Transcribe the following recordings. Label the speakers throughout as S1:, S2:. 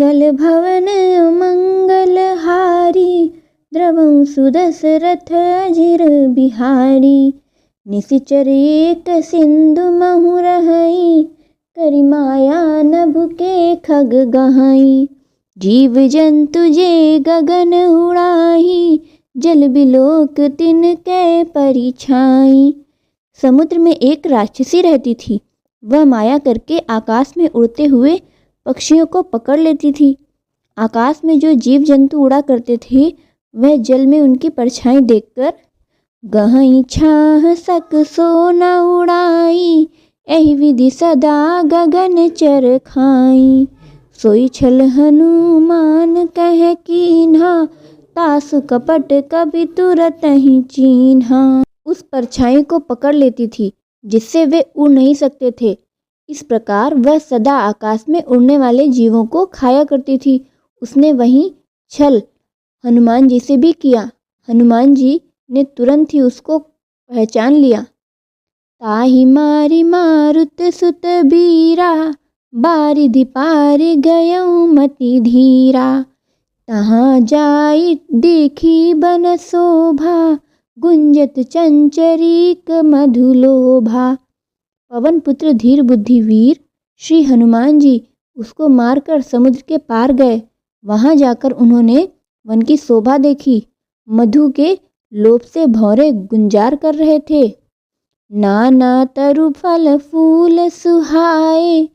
S1: मंगल भवन मंगल हारी, द्रवं सुदशरथ अजिर बिहारी। निशिचर एक सिंधु महु रहई, करि माया नभ के खग गहाई। जीव जंतु जे गगन उड़ाही, जल बिलोक तिनके परिछाई। समुद्र में एक राक्षसी रहती थी। वह माया करके आकाश में उड़ते हुए पक्षियों को पकड़ लेती थी। आकाश में जो जीव जंतु उड़ा करते थे वह जल में उनकी परछाई देखकर गहई छाह सक सो न उड़ाई, एहि विधि सदा गगन चर खाई। सोई छल हनुमान कह कीन्हा, तासु कपट कभी तुरत ही चीन्हा। उस परछाई को पकड़ लेती थी जिससे वे उड़ नहीं सकते थे। इस प्रकार वह सदा आकाश में उड़ने वाले जीवों को खाया करती थी। उसने वही छल हनुमान जी से भी किया। हनुमान जी ने तुरंत ही उसको पहचान लिया। ताहि मारी मारुत सुत बीरा, बारिधि पार गयऊ मति धीरा। तहाँ जाई देखी बन शोभा, गुंजत चंचरीक मधुलोभा। पवन पुत्र धीर बुद्धि वीर श्री हनुमान जी उसको मारकर समुद्र के पार गए। वहां जाकर उन्होंने वन की शोभा देखी। मधु के लोभ से भौरे गुंजार कर रहे थे। नाना तरु फल फूल सुहाए,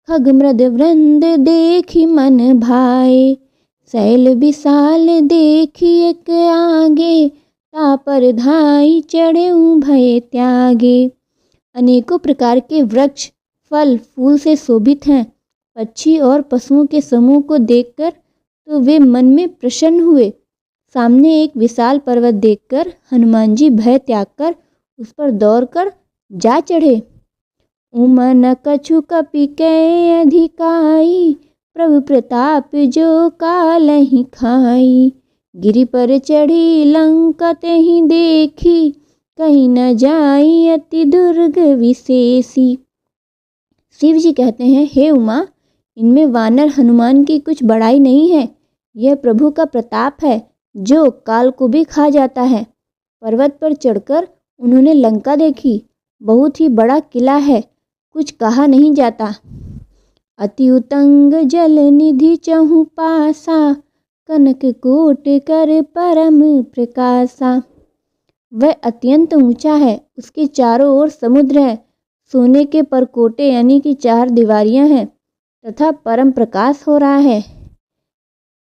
S1: खग मृद वृंद देखी मन भाए। शैल विशाल देखी एक आगे, तापर धाई चढ़े भय त्यागे। अनेकों प्रकार के वृक्ष फल फूल से शोभित हैं। पक्षी और पशुओं के समूह को देखकर तो वे मन में प्रसन्न हुए। सामने एक विशाल पर्वत देखकर हनुमान जी भय त्याग कर उस पर दौड़कर जा चढ़े। उमन कछु कपि कै अधिकाई, प्रभु प्रताप जो कालहि खाई। गिरि पर चढ़ी लंका तेहि देखी, कहीं न जाई अति दुर्ग विशेषी। शिव जी कहते हैं, हे उमा, इनमें वानर हनुमान की कुछ बड़ाई नहीं है। यह प्रभु का प्रताप है जो काल को भी खा जाता है। पर्वत पर चढ़कर उन्होंने लंका देखी। बहुत ही बड़ा किला है, कुछ कहा नहीं जाता। अति उतंग जल निधि चहु पासा, कनक कोट कर परम प्रकाशा। वह अत्यंत ऊंचा है, उसके चारों ओर समुद्र है। सोने के परकोटे यानी कि 4 दीवारियां हैं तथा परम प्रकाश हो रहा है।